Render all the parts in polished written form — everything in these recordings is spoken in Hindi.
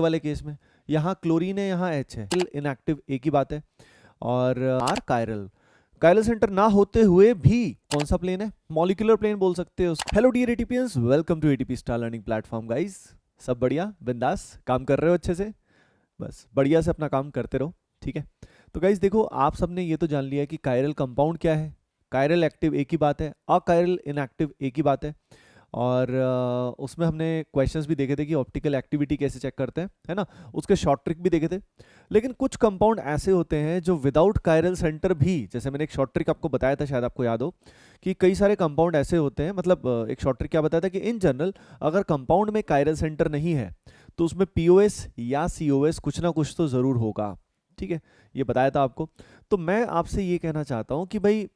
वाले केस में यहाँ क्लोरीन है, यहाँ H है, इनएक्टिव, एक ही बात है। और आर कायरल, कायरल सेंटर ना होते हुए भी कौन सा प्लेन है, मॉलिक्यूलर प्लेन बोल सकते हो। Hello dear ATPians, welcome to ATP star learning platform guys. सब बढ़िया, बिंदास काम कर रहे हो अच्छे से, बस बढ़िया से अपना काम करते रहो, ठीक है। तो गाइस देखो, आप सबने ये तो जान लिया है कि कायरल कंपाउंड क्या है, कायरल एक्टिव एक ही बात है, अकायरल इनएक्टिव एक ही बात है। और उसमें हमने क्वेश्चंस भी देखे थे कि ऑप्टिकल एक्टिविटी कैसे चेक करते हैं, है ना, उसके शॉर्ट ट्रिक भी देखे थे। लेकिन कुछ कंपाउंड ऐसे होते हैं जो विदाउट कायरल सेंटर भी, जैसे मैंने एक शॉर्ट ट्रिक आपको बताया था, शायद आपको याद हो, कि कई सारे कंपाउंड ऐसे होते हैं, मतलब एक शॉर्ट ट्रिक क्या बताया था कि इन जनरल अगर कंपाउंड में कायरल सेंटर नहीं है तो उसमें पीओएस या सीओएस कुछ ना कुछ तो जरूर होगा, ठीक है, ये बताया था आपको। तो मैं आपसे ये कहना चाहता हूँ कि भाई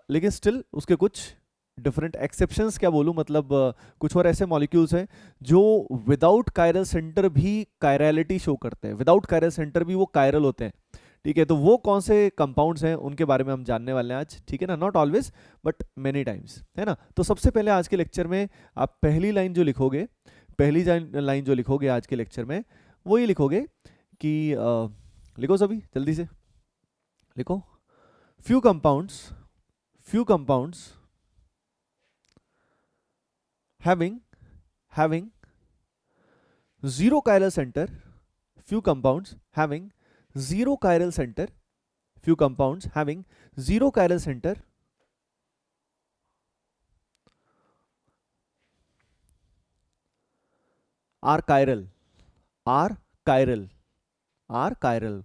लेकिन स्टिल उसके कुछ डिफरेंट एक्सेप्शंस, क्या बोलूं, मतलब कुछ और ऐसे मॉलिक्यूल्स हैं जो विदाउट कायरल सेंटर भी कायरलिटी शो करते हैं, विदाउट कायरल सेंटर भी वो कायरल होते हैं, ठीक है। तो वो कौन से कंपाउंड्स हैं उनके बारे में हम जानने वाले हैं आज, ठीक है ना, not always but many times, है ना। तो सबसे पहले आज के लेक्चर में आप पहली लाइन जो लिखोगे, पहली लाइन जो लिखोगे आज के लेक्चर में, वो ये लिखोगे कि लिखो सभी जल्दी से लिखो, few compounds having zero chiral center, few compounds having zero chiral center, few compounds having zero chiral center are chiral, are chiral, are chiral,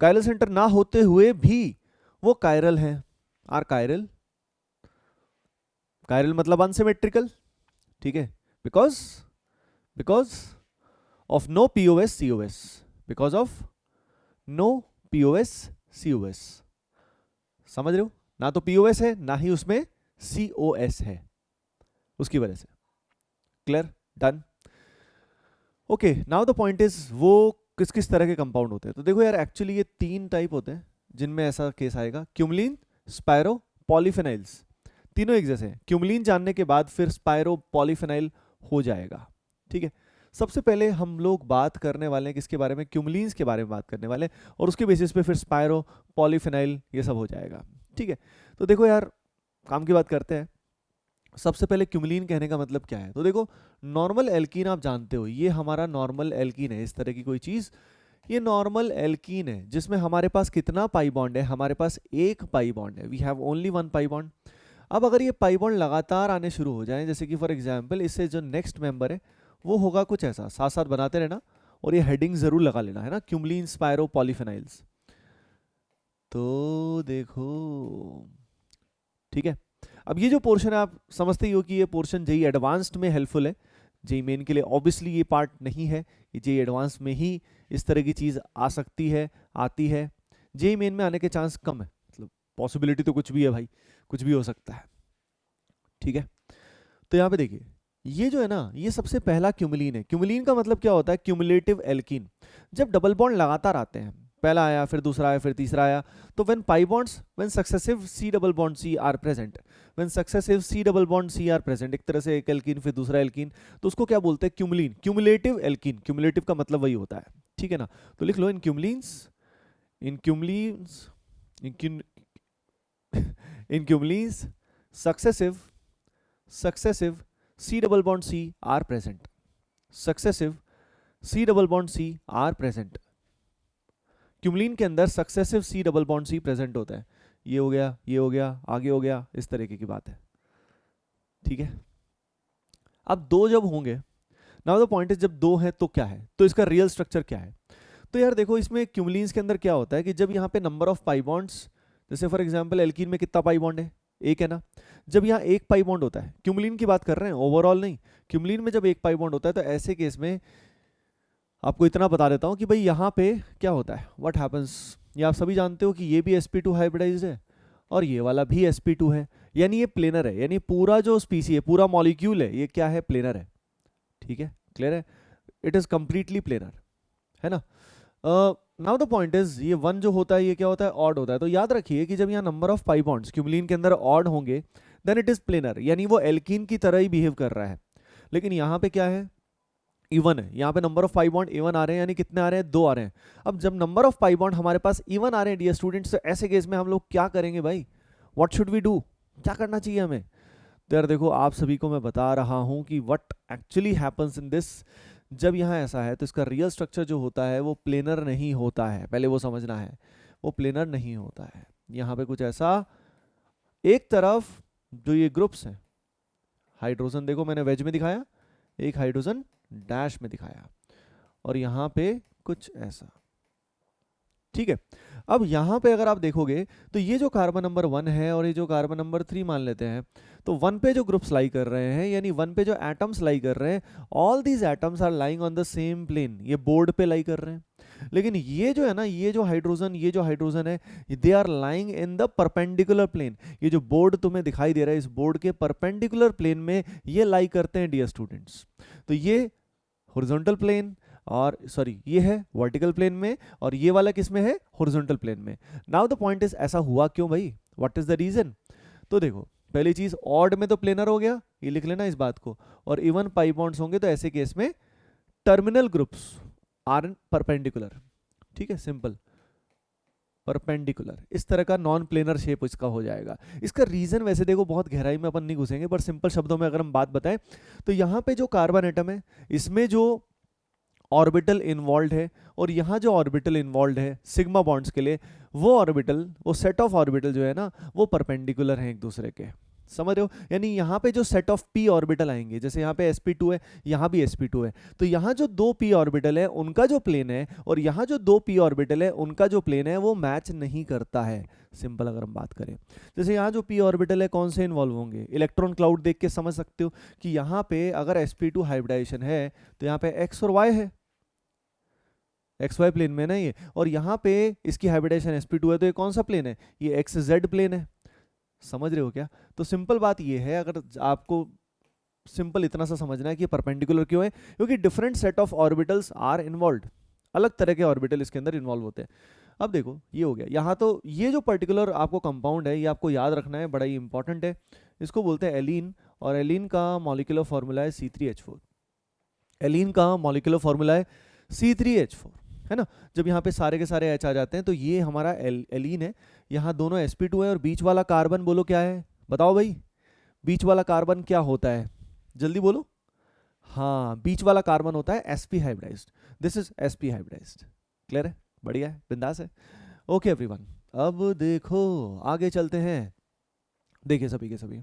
chiral center ना होते हुए भी वो chiral हैं, are chiral, chiral मतलब unsymmetrical, ठीक है, because of no POS COS, because of no POS COS, समझ रहे हो, ना तो POS है ना ही उसमें COS है, उसकी वजह से। Clear, done, okay. Now the point is वो किस किस तरह के कंपाउंड होते हैं। तो देखो यार, एक्चुअली ये तीन टाइप होते हैं जिनमें ऐसा केस आएगा, क्यूमलिन, स्पायरो, पॉलीफेनाइल्स, तीनों एक जैसे हैं। क्यूमलिन जानने के बाद फिर स्पायरो, पॉलीफेनाइल हो जाएगा, ठीक है। सबसे पहले हम लोग बात करने वाले हैं किसके बारे में, क्यूमलिन्स के बारे में बात करने वाले हैं, और उसके बेसिस पे फिर स्पायरो, पॉलीफेनाइल, ये सब हो जाएगा, ठीक है। तो देखो यार, काम की बात करते हैं। सबसे पहले क्यूमलिन कहने का मतलब क्या है। तो देखो, नॉर्मल एल्कीन आप जानते हो, ये हमारा नॉर्मल एल्कीन है, इस तरह की कोई चीज, ये नॉर्मल एल्कीन है जिसमें हमारे पास कितना पाई बॉन्ड है, हमारे पास एक पाई बॉन्ड है, we have only one pi bond. अब अगर ये पाई बॉन्ड लगातार आने शुरू हो जाए, जैसे कि फॉर एग्जांपल इससे जो नेक्स्ट मेंबर है वो होगा कुछ ऐसा, साथ साथ बनाते रहना, और ये हेडिंग जरूर लगा लेना, है ना, क्यूमलिन, स्पायरो, पॉलीफेनाइल्स। तो देखो, ठीक है। अब ये जो पोर्शन है आप समझते ही हो कि ये पोर्शन जेई एडवांस्ड में हेल्पफुल है, जेई मेन के लिए ऑब्वियसली ये पार्ट नहीं है, ये जेई एडवांस में ही इस तरह की चीज आ सकती है, आती है, जेई मेन में आने के चांस कम है, मतलब पॉसिबिलिटी तो कुछ भी है भाई, कुछ भी हो सकता है, ठीक है। तो यहाँ पे देखिए, ये जो है ना, ये सबसे पहला क्यूमलिन है। क्यूमलिन का मतलब क्या होता है, क्यूमुलेटिव एल्कीन। जब डबल बॉन्ड लगातार आते हैं, पहला आया फिर दूसरा आया फिर तीसरा आया, तो when pi bonds, when successive C double bond C are present, when successive C double bond C are present, एक तरह से एक एल्कीन फिर दूसरा एल्कीन, तो उसको क्या बोलते हैं, क्यूमलिन, क्यूमुलेटिव एल्कीन। क्यूमुलेटिव का मतलब वही होता है, ठीक है ना। तो लिख लो, इन क्यूमलिन्स, इन क्यूमलिन्स, इन क्यूमलिन्स successive C double bond C are present, successive C double bond C are present। क्यूमलिन के अंदर successive C double bond C present होता है, ये हो गया, ये हो गया, आगे हो गया, इस तरीके की बात है, ठीक है। अब दो जब होंगे, नाउ द पॉइंट इज, जब दो हैं तो क्या है, तो इसका रियल स्ट्रक्चर क्या है। तो यार देखो, इसमें क्यूमलिन्स के अंदर क्या होता है कि जब यहाँ पे नंबर ऑफ पाई बॉन्ड्स, जैसे फॉर एग्जांपल एल्कीन में कितना पाई बॉन्ड है, एक है ना, जब यहाँ एक पाई बॉन्ड होता है, क्यूमलिन की बात कर रहे हैं, ओवरऑल नहीं, क्यूमलिन में जब एक पाई बॉन्ड होता है, तो ऐसे केस में आपको इतना बता देता हूँ कि भाई यहाँ पे क्या होता है, व्हाट हैपेंस, ये आप सभी जानते हो कि ये भी sp2 हाइब्रिडाइज्ड है और ये वाला भी sp2 है, यानी ये प्लेनर है, यानी पूरा जो स्पीसी है, पूरा मॉलिक्यूल है, ये क्या है, प्लेनर है, ठीक है, क्लियर है, इट इज कंप्लीटली प्लेनर, है ना। नाउ द पॉइंट इज, ये वन जो होता है ये क्या होता है, ऑड होता है। तो याद रखिए कि जब यहाँ नंबर ऑफ पाई बॉन्ड्स क्यूमलिन के अंदर ऑड होंगे, देन इट इज प्लेनर, यानी वो एल्कीन की तरह ही बिहेव कर रहा है। लेकिन यहाँ पे क्या है, इवन है, यहाँ पे number of pi bond even आ रहे हैं, यानी कितने आ रहे हैं, 2 आ रहे हैं। अब जब नंबर ऑफ पाई बॉन्ड हमारे पास इवन आ रहे हैं डियर स्टूडेंट्स, तो ऐसे केस में हम लोग क्या करेंगे भाई, व्हाट शुड वी डू, क्या करना चाहिए हमें। तो यार देखो आप सभी को मैं बता रहा हूँ कि what actually happens in this, जब यहाँ ऐसा है तो इसका रियल स्ट्रक्चर जो होता है वो प्लेनर नहीं होता है, पहले वो समझना है, वो प्लेनर नहीं होता है। यहाँ पे कुछ ऐसा, एक तरफ जो ये ग्रुप्स हैं, हाइड्रोजन देखो मैंने वेज में दिखाया, एक हाइड्रोजन डैश में दिखाया, और यहाँ पे कुछ ऐसा, ठीक है। अब यहाँ पे अगर आप देखोगे तो ये जो कार्बन नंबर 1 है और ये जो कार्बन नंबर 3 मान लेते हैं, तो 1 पे जो ग्रुप्स लाई कर रहे हैं, यानी 1 पे जो एटम्स लाई कर रहे हैं, all these atoms are lying on the same plane, ये बोर्ड पे लाई कर रहे हैं। लेकिन ये जो है ना, ये जो हाइड्रोजन है, they are lying in the perpendicular plane. ये जो बोर्ड तुम्हें दिखाई दे रहा है, इस बोर्ड के परपेंडिकुलर प्लेन में ये लाई करते हैं डियर स्टूडेंट्स। तो ये हॉरिजॉन्टल प्लेन, और सॉरी ये है वर्टिकल प्लेन में, और ये वाला किस में है, हॉरिजॉन्टल प्लेन में। नाउ द पॉइंट इज, ऐसा हुआ क्यों भाई, व्हाट इज द रीजन। तो देखो पहली चीज, ऑड में तो प्लेनर हो गया, ये लिख लेना इस बात को, और इवन पाई बॉन्ड्स होंगे तो ऐसे केस में टर्मिनल ग्रुप्स आर परपेंडिकुलर, ठीक है, सिंपल परपेंडिकुलर, इस तरह का नॉन प्लेनर शेप इसका हो जाएगा। इसका रीजन वैसे देखो बहुत गहराई में अपन नहीं घुसेंगे, पर सिंपल शब्दों में अगर हम बात बताएं तो यहाँ पे जो कार्बन एटम है इसमें जो ऑर्बिटल इन्वॉल्व है, और यहाँ जो ऑर्बिटल इन्वॉल्व है सिग्मा बॉन्ड्स के लिए, वो ऑर्बिटल, वो सेट ऑफ ऑर्बिटल जो है ना, वो परपेंडिकुलर हैं एक दूसरे के, समझ रहे हो। यानी यहाँ पे जो सेट ऑफ p ऑर्बिटल आएंगे, जैसे यहाँ पे sp2 है, यहाँ भी sp2 है, तो यहाँ जो 2 p ऑर्बिटल है उनका जो प्लेन है, और यहाँ जो 2 p ऑर्बिटल है उनका जो प्लेन है, वो मैच नहीं करता है। सिंपल अगर हम बात करें, जैसे यहाँ जो p ऑर्बिटल है कौन से इन्वॉल्व होंगे, इलेक्ट्रॉन क्लाउड देख के समझ सकते हो कि यहाँ पे अगर sp2 हाइब्रिडाइजेशन है तो यहाँ पे x और y है, एक्स वाई प्लेन में ना ये, और यहाँ पे इसकी हाइब्रिडाइजेशन sp2 है, तो ये कौन सा प्लेन है, ये एक्स जेड प्लेन है, समझ रहे हो क्या। तो सिंपल बात ये है, अगर आपको सिंपल इतना सा समझना है कि परपेंडिकुलर क्यों है, क्योंकि different set of orbitals are involve, अलग तरह के ऑर्बिटल इसके अंदर इन्वॉल्व होते हैं। अब देखो ये हो गया, यहाँ तो ये जो पर्टिकुलर आपको कंपाउंड है ये आपको याद रखना है, बड़ा ही इंपॉर्टेंट है, इसको बोलते हैं एलीन, और एलीन का मॉलिक्यूलर फॉर्मूला है C3H4। एलीन का मॉलिक्यूलर फॉर्मूला है C3H4, है ना। जब यहाँ पे सारे के सारे H आ जाते हैं तो ये हमारा एलीन है, यहाँ दोनों sp2 है, और बीच वाला कार्बन बोलो क्या है, बताओ भाई, बीच वाला कार्बन क्या होता है, जल्दी बोलो। हाँ, बीच वाला कार्बन होता है sp hybridised, this is sp hybridised, clear है, बढ़िया है, बिंदास है। ओके एवरीवन, अब देखो आगे चलते हैं, देखिए सभी के सभी,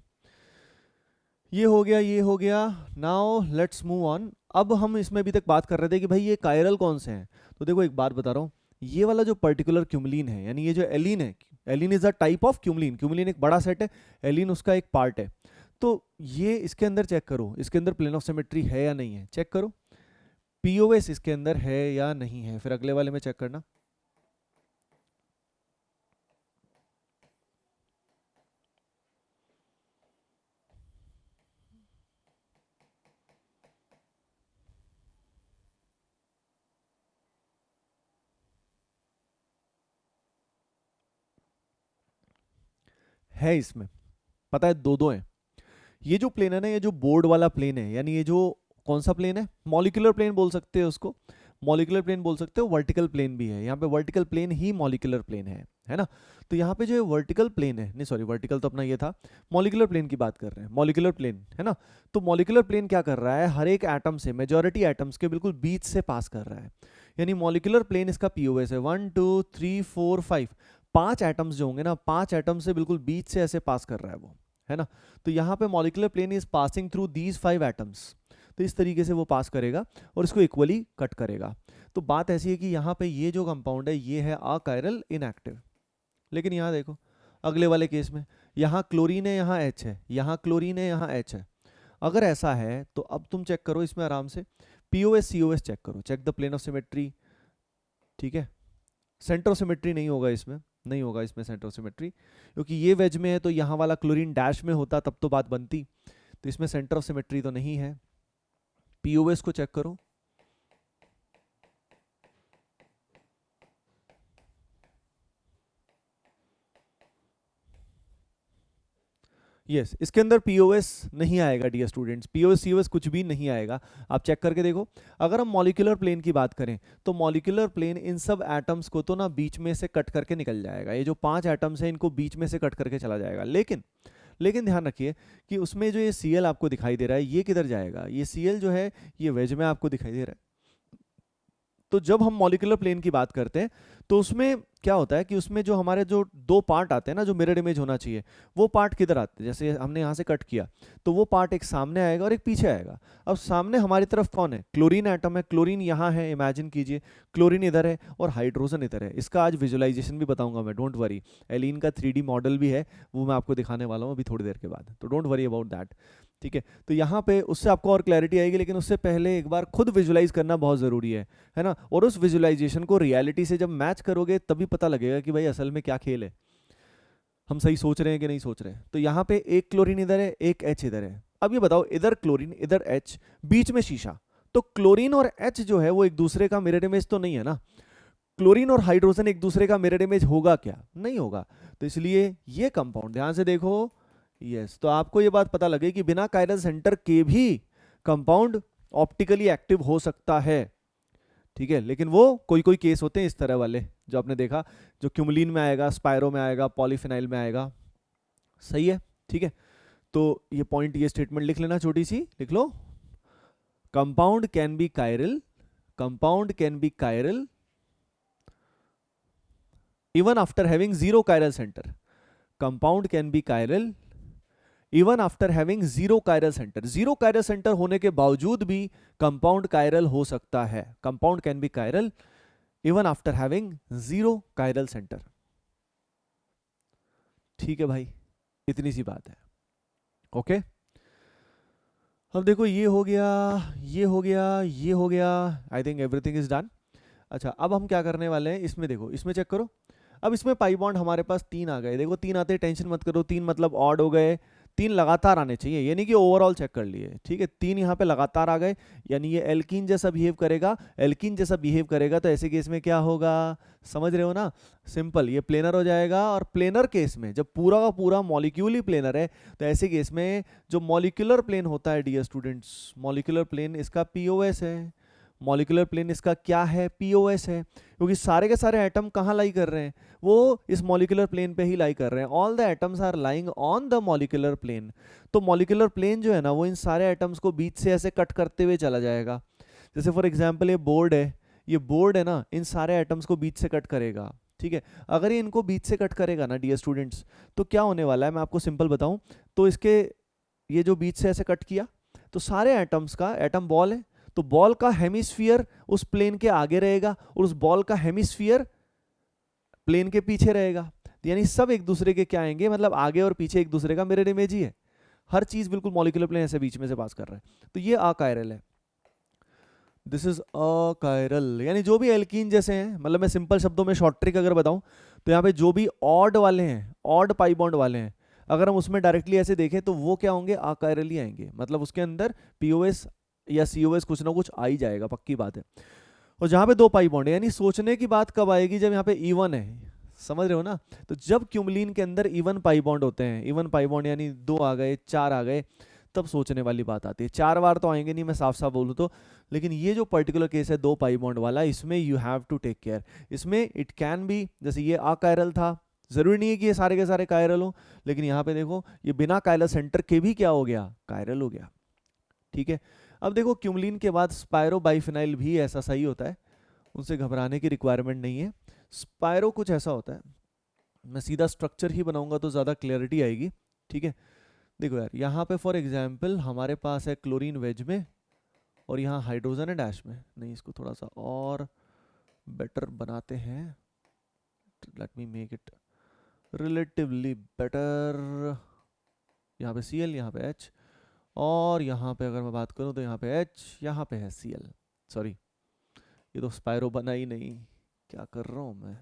ये हो गया, ये हो गया। Now let's move on. अब हम इसमें अभी तक बात कर रहे थे कि भाई ये कायरल कौन से हैं, तो देखो एक बात बता रहा हूँ, ये वाला जो पर्टिकुलर क्यूमलिन है, यानी ये जो एलिन है, allene is a type of cumulene, cumulene एक बड़ा सेट है, एलिन उसका एक पार्ट है। तो ये इसके अंदर चेक करो, इसके अंदर प्लेन ऑफ सिमेट्री है या नहीं है, चेक करो, पीओएस इसके अंदर है या नहीं है, फिर अगले वाले में चेक करना। है इसमें, पता है दो दो है। ये जो प्लेन है ना, ये जो बोर्ड वाला प्लेन है, यानी ये जो कौन सा प्लेन है, मॉलिक्यूलर प्लेन बोल सकते हो उसको, मॉलिक्यूलर प्लेन बोल सकते हो, वर्टिकल प्लेन भी है, यहाँ पे वर्टिकल प्लेन ही मॉलिक्यूलर प्लेन है ना। तो यहाँ पे जो वर्टिकल प्लेन है, नहीं सॉरी वर्टिकल तो अपना ये था, मॉलिक्यूलर प्लेन की बात कर रहे हैं, मॉलिक्यूलर प्लेन है ना। तो मॉलिक्यूलर प्लेन क्या कर रहा है, हर एक एटम से, मेजॉरिटी एटम्स के बिल्कुल बीच से पास कर रहा है, यानी मॉलिक्यूलर प्लेन इसका पीओएस है, 1 2 3 4 5, 5 एटम्स जो होंगे ना, 5 एटम्स से बिल्कुल बीच से ऐसे पास कर रहा है वो, है ना। तो यहाँ पे molecular plane is passing through these 5 atoms, तो इस तरीके से वो पास करेगा और इसको इक्वली कट करेगा। तो बात ऐसी है कि यहाँ पे ये जो कंपाउंड है ये है अकायरल इनएक्टिव, लेकिन यहाँ देखो अगले वाले केस में, यहाँ क्लोरीन है, यहाँ H है, यहाँ क्लोरीन है, यहाँ H है। अगर ऐसा है तो अब तुम चेक करो इसमें आराम से, POS COS चेक करो, check the plane of symmetry, ठीक है। सेंटर ऑफ सिमेट्री नहीं होगा इसमें, नहीं होगा इसमें सेंटर ऑफ सिमेट्री, क्योंकि ये वेज में है तो यहाँ वाला क्लोरीन डैश में होता तब तो बात बनती, तो इसमें सेंटर ऑफ सिमेट्री तो नहीं है। POS को चेक करो, यस, इसके अंदर पीओएस नहीं आएगा डियर स्टूडेंट्स, पीओएस सीओएस कुछ भी नहीं आएगा। आप चेक करके देखो। अगर हम मॉलिक्यूलर प्लेन की बात करें तो मॉलिक्यूलर प्लेन इन सब एटम्स को तो ना बीच में से कट करके निकल जाएगा, ये जो 5 एटम्स हैं इनको बीच में से कट करके चला जाएगा। लेकिन लेकिन ध्यान रखिए कि उसमें जो ये Cl आपको दिखाई दे रहा है ये किधर जाएगा, ये Cl जो है ये वेज में आपको दिखाई दे रहा है। तो जब हम मॉलिक्यूलर प्लेन की बात करते हैं तो उसमें क्या होता है कि उसमें जो हमारे जो दो पार्ट आते हैं ना, जो मिरर इमेज होना चाहिए, वो पार्ट किधर आते हैं, जैसे हमने यहाँ से कट किया तो वो पार्ट एक सामने आएगा और एक पीछे आएगा। अब सामने हमारी तरफ कौन है, क्लोरीन एटम है, क्लोरीन यहाँ है, इमेजिन कीजिए क्लोरीन इधर है और हाइड्रोजन इधर है। इसका आज विजुअलाइजेशन भी बताऊंगा मैं, डोंट वरी। एलीन का 3D मॉडल भी है, वो मैं आपको दिखाने वाला हूँ अभी थोड़ी देर के बाद, तो डोंट वरी अबाउट दैट। ठीक है, तो यहाँ पे उससे आपको और क्लैरिटी आएगी, लेकिन उससे पहले एक बार खुद विजुलाइज करना बहुत ज़रूरी है ना। और उस विजुलाइजेशन को रियलिटी से जब मैच करोगे तभी पता लगेगा कि भाई असल में क्या खेल है, हम सही सोच रहे हैं कि नहीं सोच रहे हैं। तो यहाँ पे एक क्लोरीन इधर है, एक एच इधर है। अब ये बताओ, इधर क्लोरीन इधर एच, बीच में शीशा, तो क्लोरीन और एच जो है वो एक दूसरे का मिरर इमेज तो नहीं है ना। क्लोरीन और हाइड्रोजन एक दूसरे का मिरर इमेज होगा क्या, नहीं होगा। तो इसलिए ये कंपाउंड ध्यान से देखो, यस, तो आपको ये बात पता लगे कि बिना कायरल सेंटर के भी कंपाउंड ऑप्टिकली एक्टिव हो सकता है। ठीक है, लेकिन वो कोई कोई केस होते हैं इस तरह वाले जो आपने देखा, जो क्यूमुलिन में आएगा, स्पायरो में आएगा, पॉलीफिनाइल में आएगा। सही है, ठीक है। तो ये पॉइंट, ये स्टेटमेंट लिख लेना, छोटी सी लिख लो। Compound can be chiral, compound can be chiral even after having zero chiral center. Compound can be chiral even after having zero chiral center. Zero chiral center होने के बावजूद भी कंपाउंड कायरल हो सकता है। Compound can be chiral even after having zero chiral centre. ठीक है भाई, इतनी सी बात है। ओके, अब देखो ये हो गया, ये हो गया, ये हो गया, I think everything is done. अच्छा, अब हम क्या करने वाले हैं, इसमें देखो, इसमें चेक करो। अब इसमें पाई बॉन्ड हमारे पास 3 आ गए, देखो 3 आते, टेंशन मत करो, 3 मतलब ऑड हो गए, 3 लगातार आने चाहिए, ये नहीं कि ओवरऑल चेक कर लिए। ठीक है, 3 यहाँ पे लगातार आ गए, यानी ये एल्कीन जैसा बिहेव करेगा। एल्कीन जैसा बिहेव करेगा तो ऐसे केस में क्या होगा, समझ रहे हो ना, सिंपल, ये प्लेनर हो जाएगा। और प्लेनर केस में जब पूरा का पूरा मॉलिक्यूल ही प्लेनर है, तो ऐसे केस में जो मॉलिक्यूलर प्लेन होता है डियर स्टूडेंट्स, मॉलिक्यूलर प्लेन इसका पीओएस है। मॉलिक्यूलर प्लेन इसका क्या है, पीओएस है, क्योंकि सारे के सारे एटम कहाँ लाई कर रहे हैं, वो इस मॉलिक्यूलर प्लेन पे ही लाई कर रहे हैं। All the atoms are lying on the molecular plane. तो मॉलिक्यूलर प्लेन जो है ना, वो इन सारे एटम्स को बीच से ऐसे कट करते हुए चला जाएगा। जैसे फॉर एग्जाम्पल ये बोर्ड है, ये बोर्ड है ना, इन सारे एटम्स को बीच से कट करेगा। ठीक है, अगर ये इनको बीच से कट करेगा ना डियर स्टूडेंट्स, तो क्या होने वाला है मैं आपको सिंपल बताऊं। तो इसके, ये जो बीच से ऐसे कट किया, तो सारे एटम्स का, एटम बॉल है, तो बॉल का हेमिस्फीयर उस प्लेन के आगे रहेगा और उस बॉल का हेमिस्फीयर प्लेन के पीछे रहेगा। यानी सब एक दूसरे के क्या आएंगे, मतलब आगे और पीछे एक दूसरे का मिरर इमेज ही है। हर चीज बिल्कुल मॉलिक्यूलर प्लेन ऐसे बीच में से पास कर रहा है। तो ये अकायरल है, दिस इज अकायरल। यानी जो भी एल्कीन जैसे हैं, मतलब मैं सिंपल शब्दों में शॉर्ट ट्रिक अगर बताऊं, तो यहाँ पे जो भी ऑड वाले हैं, ऑड पाई बॉन्ड वाले हैं, अगर हम उसमें डायरेक्टली ऐसे देखें तो वो क्या होंगे, अकायरल ही आएंगे। मतलब उसके अंदर पीओएस या सीओएस कुछ ना कुछ आ ही जाएगा, पक्की बात है। और जहां पे 2 पाई बॉन्ड है, यानी सोचने की बात कब आएगी, जब यहाँ पे इवन है, समझ रहे हो ना। तो जब क्यूमलिन के अंदर इवन पाई बॉन्ड होते हैं, इवन पाई बॉन्ड यानी 2 आ गए, 4 आ गए, तब सोचने वाली बात आती है। 4 बार तो आएंगे नहीं, मैं साफ साफ बोलूँ तो, लेकिन ये जो पर्टिकुलर केस है 2 पाई बॉन्ड वाला, इसमें you have to take care. इसमें इट कैन बी, जैसे ये अकायरल था, जरूरी नहीं है कि ये सारे के सारे कायरल हो, लेकिन यहाँ पे देखो ये बिना कायरल सेंटर के भी क्या हो गया, कायरल हो गया। ठीक है, अब देखो क्यूमलिन के बाद स्पायरो बाइफिनाइल भी ऐसा सही होता है, उनसे घबराने की रिक्वायरमेंट नहीं है। स्पायरो कुछ ऐसा होता है, मैं सीधा स्ट्रक्चर ही बनाऊंगा तो ज़्यादा क्लैरिटी आएगी। ठीक है, देखो यार, यहाँ पे फॉर एग्जांपल हमारे पास है क्लोरीन वेज में, और यहाँ हाइड्रोजन है डैश में। नहीं, इसको थोड़ा सा और बेटर बनाते हैं, let me make it relatively better. यहाँ पे Cl, यहाँ पे H, और यहाँ पे अगर मैं बात करूँ तो यहाँ पे H, यहाँ पे है Cl। सॉरी, ये तो स्पायरो बना ही नहीं, क्या कर रहा हूँ मैं।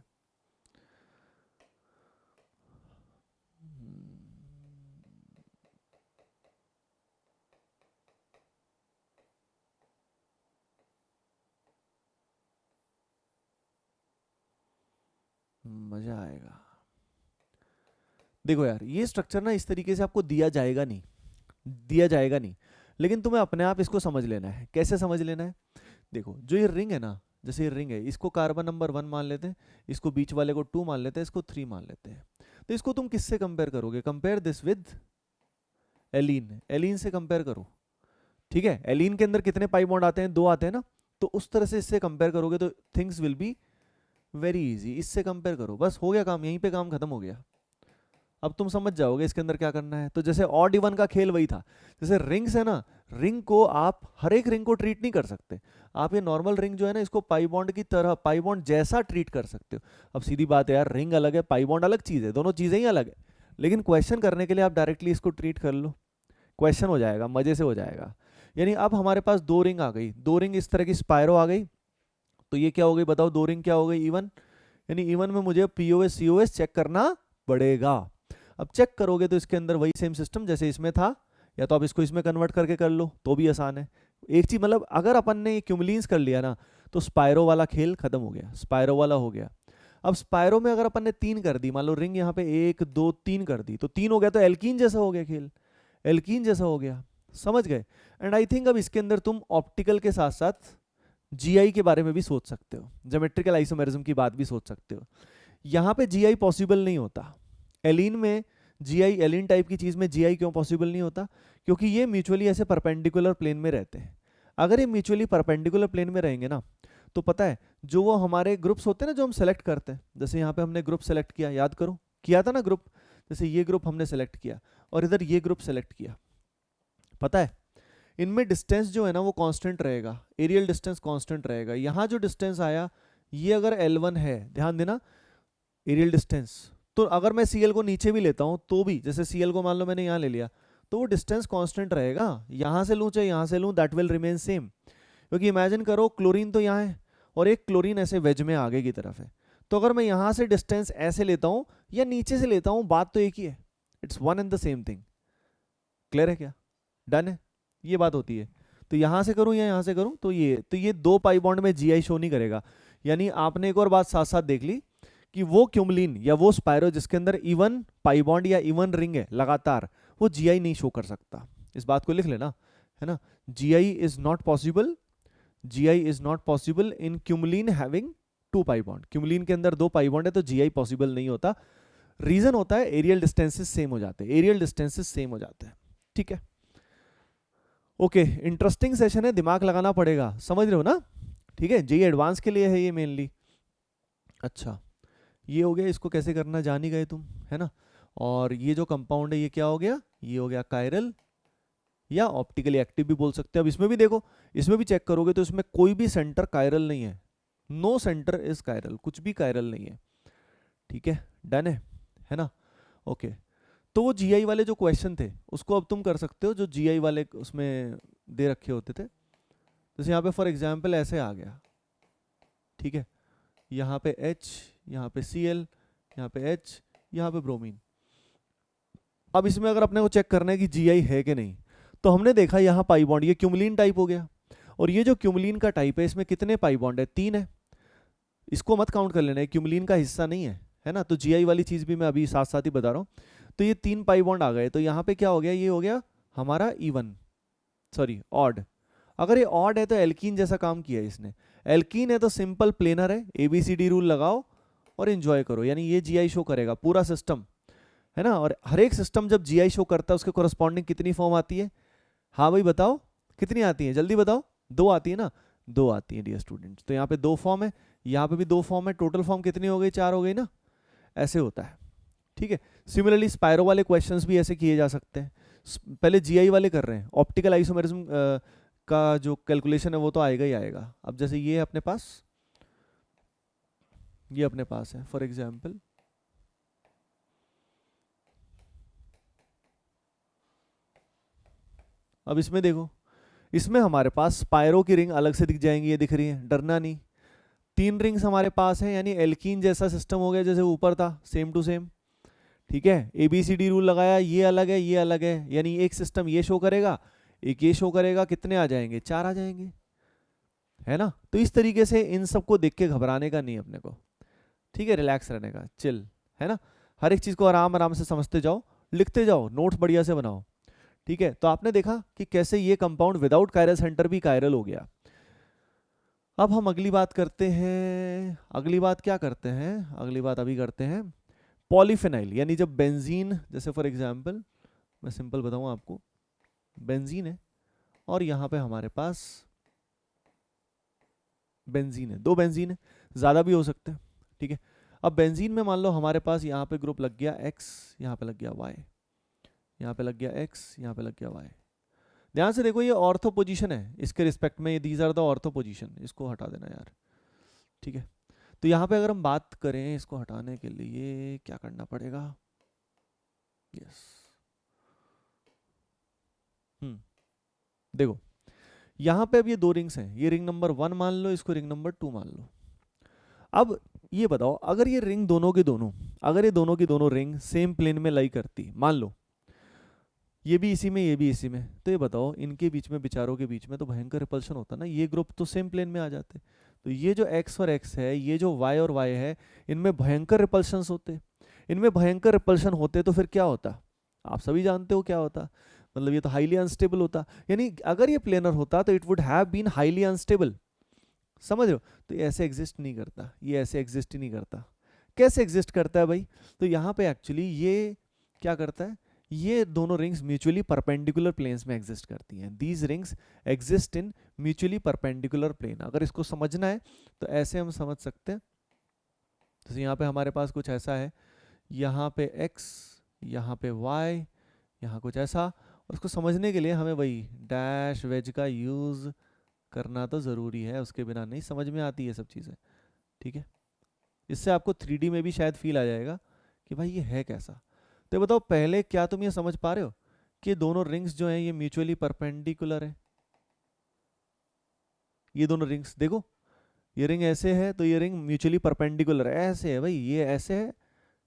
मजा आएगा। देखो यार, ये स्ट्रक्चर ना इस तरीके से आपको दिया जाएगा नहीं, दिया जाएगा नहीं, लेकिन तुम्हें अपने आप इसको समझ लेना है। कैसे समझ लेना है? देखो, जो ये रिंग है ना, जैसे ये रिंग है, इसको कार्बन नंबर 1 मान लेते हैं, इसको बीच वाले को 2 मान लेते हैं, इसको 3 मान लेते हैं। तो इसको तुम किससे कंपेयर करोगे? कंपेयर दिस विद एलीन, एलीन से कंपेयर करो। ठीक है, एलीन के अंदर कितने पाई बॉन्ड आते हैं? 2 आते हैं ना। तो उस तरह से इससे कंपेयर करोगे तो things will be very easy. इससे कंपेयर करो, बस हो गया काम, यहीं पे काम खत्म हो गया। अब तुम समझ जाओगे इसके अंदर क्या करना है। तो जैसे ऑड इवन का खेल वही था, जैसे रिंग्स है ना, रिंग को आप हर एक रिंग को ट्रीट नहीं कर सकते। आप ये नॉर्मल रिंग जो है ना, इसको पाई बॉन्ड की तरह, पाई बॉन्ड जैसा ट्रीट कर सकते हो। अब सीधी बात है यार, रिंग अलग है, पाई बॉन्ड अलग चीज़ है, दोनों चीज़ें ही अलग है। लेकिन क्वेश्चन करने के लिए आप डायरेक्टली इसको ट्रीट कर लो, क्वेश्चन हो जाएगा, मजे से हो जाएगा। यानी अब हमारे पास 2 रिंग आ गई, 2 रिंग इस तरह की स्पायरो आ गई। तो ये क्या हो गई बताओ? 2 रिंग क्या हो गई? इवन। यानी इवन में मुझे पीओएस सीओएस चेक करना पड़ेगा। अब चेक करोगे तो इसके अंदर वही सेम सिस्टम जैसे इसमें था, या तो आप इसको इसमें कन्वर्ट करके कर लो तो भी आसान है। एक चीज मतलब, अगर अपन ने क्यूमुलिन्स कर लिया ना, तो स्पायरो वाला खेल खत्म हो गया, स्पायरो वाला हो गया। अब स्पायरो में अगर अपन ने 3 कर दी, मान लो रिंग यहाँ पे 1 2 3 कर दी, तो 3 हो गया, तो एल्कीन जैसा हो गया खेल, एल्कीन जैसा हो गया। समझ गए? एंड आई थिंक अब इसके अंदर तुम ऑप्टिकल के साथ साथ जीआई के बारे में भी सोच सकते हो, ज्योमेट्रिकल आइसोमेरिज्म की बात भी सोच सकते हो। यहाँ पे जीआई पॉसिबल नहीं होता। एलीन में जीआई, एलीन टाइप की चीज में जीआई क्यों पॉसिबल नहीं होता? क्योंकि ये म्यूचुअली ऐसे परपेंडिकुलर प्लेन में रहते हैं। अगर ये म्यूचुअली परपेंडिकुलर प्लेन में रहेंगे ना, तो पता है जो वो हमारे ग्रुप्स होते हैं ना, जो हम सेलेक्ट करते हैं, जैसे यहाँ पे हमने ग्रुप सेलेक्ट किया, याद करो, किया था ना ग्रुप, जैसे ये ग्रुप हमने सेलेक्ट किया और इधर ये ग्रुप सेलेक्ट किया, पता है इनमें डिस्टेंस जो है ना वो कांस्टेंट रहेगा, एरियल डिस्टेंस कांस्टेंट रहेगा। यहाँ जो डिस्टेंस आया, ये अगर L1 है, ध्यान देना, एरियल डिस्टेंस, तो अगर मैं CL को नीचे भी लेता हूँ तो भी, जैसे CL को मान लो मैंने यहाँ ले लिया, तो वो डिस्टेंस कांस्टेंट रहेगा। यहाँ से लूँ चाहे यहाँ से लूँ, दैट विल रिमेन सेम। क्योंकि इमेजिन करो, क्लोरीन तो यहाँ है और एक क्लोरीन ऐसे वेज में आगे की तरफ है, तो अगर मैं यहाँ से डिस्टेंस ऐसे लेता हूँ या नीचे से लेता हूँ, बात तो एक ही है, it's one and the same thing. Clear है क्या? डन है? ये बात होती है। तो यहाँ से करूँ या यहाँ से करूँ, तो ये 2 पाई बॉन्ड में जीआई शो नहीं करेगा। यानी आपने एक और बात साथ साथ देख ली कि वो क्यूमुलिन या वो स्पायरो जिसके अंदर इवन पाई बॉन्ड या इवन रिंग है लगातार, वो जीआई नहीं शो कर सकता। इस बात को लिख लेना, है ना। GI is not possible, GI is not possible in cumulene having 2 pi bond. Cumulene के अंदर 2 पाई बॉन्ड है तो जीआई पॉसिबल नहीं होता। रीजन होता है एरियल डिस्टेंसेस सेम हो जाते हैं, एरियल डिस्टेंसेस सेम हो जाते हैं। ठीक है, ओके, इंटरेस्टिंग सेशन है, दिमाग लगाना पड़ेगा, समझ रहे हो ना? ठीक है, जेई एडवांस के लिए है ये मेनली। अच्छा, ये हो गया, इसको कैसे करना जान ही गए तुम, है ना। और ये जो कंपाउंड है ये क्या हो गया? ये हो गया कायरल या ऑप्टिकली एक्टिव भी बोल सकते हैं। अब इसमें भी देखो, इसमें भी चेक करोगे तो इसमें कोई भी सेंटर कायरल नहीं है, नो सेंटर इज कायरल, कुछ भी कायरल नहीं है। ठीक है, डन है ना। ओके, तो वो जीआई वाले जो क्वेश्चन थे उसको अब तुम कर सकते हो, जो जीआई वाले उसमें दे रखे होते थे। जैसे यहाँ पे फॉर एग्जांपल ऐसे आ गया, ठीक है, यहाँ पे H, यहाँ पे Cl, यहाँ पे H, यहाँ पे ब्रोमीन। अब इसमें अगर अपने को चेक करना है कि जीआई है कि नहीं, तो हमने देखा यहाँ पाई बॉन्ड, ये क्यूमुलिन टाइप हो गया, और ये जो क्यूमुलिन का टाइप है इसमें कितने पाई बॉन्ड है? 3 है। इसको मत काउंट कर लेना, क्यूमुलिन का हिस्सा नहीं है ना। तो जीआई वाली चीज भी मैं अभी साथ साथ ही बता रहा हूँ। तो ये 3 पाई बॉन्ड आ गए, तो यहाँ पे क्या हो गया? ये हो गया हमारा इवन, सॉरी ऑड। अगर ये ऑड है तो एल्कीन जैसा काम किया है इसने। एल्कीन है तो सिंपल प्लेनर है, ABCD रूल लगाओ और एंजॉय करो। यानी ये जीआई शो करेगा पूरा सिस्टम, है ना। और हर एक सिस्टम जब जीआई शो करता है उसके कोरस्पॉन्डिंग कितनी फॉर्म आती है? हाँ भाई बताओ कितनी आती है, जल्दी बताओ। 2 आती है ना, 2 आती है डियर स्टूडेंट्स। तो यहाँ पे 2 फॉर्म है, यहाँ पे भी 2 फॉर्म है, टोटल फॉर्म कितनी हो गई? 4 हो गई ना। ऐसे होता है, ठीक है। सिमिलरली स्पायरो वाले क्वेश्चंस भी ऐसे किए जा सकते हैं। पहले जीआई वाले कर रहे हैं, ऑप्टिकल आइसोमेरिज्म का जो कैलकुलेशन है वो तो आएगा ही आएगा। अब जैसे ये अपने पास, ये अपने पास है फॉर एग्जांपल, अब इसमें देखो, इसमें हमारे पास स्पायरो की रिंग अलग से दिख जाएंगी, ये दिख रही है, डरना नहीं। 3 रिंग्स हमारे पास हैं, यानी एल्कीन जैसा सिस्टम हो गया जैसे ऊपर था, सेम टू सेम। ठीक है, ABCD रूल लगाया, ये अलग है ये अलग है, यानी एक सिस्टम ये शो करेगा, एक ये शो करेगा, कितने आ जाएंगे? 4 आ जाएंगे, है ना। तो इस तरीके से इन सबको देख के घबराने का नहीं अपने को, ठीक है, रिलैक्स रहने का, चिल, है ना। हर एक चीज को आराम आराम से समझते जाओ, लिखते जाओ, नोट्स बढ़िया से बनाओ। ठीक है, तो आपने देखा कि कैसे ये कंपाउंड विदाउट कायरल सेंटर भी कायरल हो गया। अब हम अगली बात करते हैं, अगली बात क्या करते हैं, अगली बात अभी करते हैं पॉलीफिनाइल, यानी जब बेंजीन, जैसे फॉर एग्जांपल मैं सिंपल बताऊं आपको, बेंजीन है और यहाँ पे हमारे पास बेंजीन है, दो बेंजीन है, ज़्यादा भी हो सकते हैं। ठीक है, अब बेंजीन में मान लो हमारे पास यहाँ पे ग्रुप लग गया X, यहाँ पे लग गया Y, यहाँ पे लग गया X, यहाँ पे लग गया Y। ध्यान से देखो ये ऑर्थो पोजीशन है इसके रिस्पेक्ट में, these are the ortho position, इसको हटा देना यार। ठीक है, तो यहाँ पे अगर हम बात करें इसको हटाने के लिए क्या करना पड़ेगा, यस, देखो यहाँ पे अब ये दो रिंग्स हैं, ये रिंग नंबर 1 मान लो, इसको रिंग नंबर 2 मान लो। अब ये बताओ अगर ये रिंग दोनों के दोनों, अगर ये दोनों की दोनों रिंग सेम प्लेन में लाई करती, मान लो ये भी इसी में ये भी इसी में, तो ये बताओ इनके बीच में, विचारों के बीच में तो भयंकर रिपल्शन होता ना, ये ग्रुप तो सेम प्लेन में आ जाते। तो ये जो x और x है, ये जो y और y है, इनमें भयंकर रिपल्शन होते, इनमें भयंकर रिपल्शन होते तो फिर क्या होता, आप सभी जानते हो क्या होता, मतलब ये तो हाईली अनस्टेबल होता, यानी अगर ये प्लेनर होता तो it would have been highly unstable, समझ रहे हो। तो ये ऐसे एग्जिस्ट नहीं करता, ये ऐसे एग्जिस्ट ही नहीं करता। कैसे एग्जिस्ट करता है भाई, तो यहाँ पे एक्चुअली ये क्या करता है, ये दोनों रिंग्स म्यूचुअली परपेंडिकुलर प्लेन्स में एग्जिस्ट करती हैं, these rings exist in mutually perpendicular plane. अगर इसको समझना है तो ऐसे हम समझ सकते हैं, तो यहाँ पे हमारे पास कुछ ऐसा है, यहाँ पे x, यहाँ पे y, यहाँ कुछ ऐसा, और उसको समझने के लिए हमें वही डैश वेज का यूज करना तो ज़रूरी है, उसके बिना नहीं समझ में आती ये सब चीज़ें। ठीक है, इससे आपको 3D में भी शायद फील आ जाएगा कि भाई ये है कैसा। तो बताओ पहले क्या तुम ये समझ पा रहे हो कि दोनों रिंग्स जो हैं ये म्यूचुअली परपेंडिकुलर है, ये दोनों रिंग्स देखो, ये रिंग ऐसे है तो ये रिंग म्यूचुअली परपेंडिकुलर है, ऐसे है भाई, ये ऐसे है।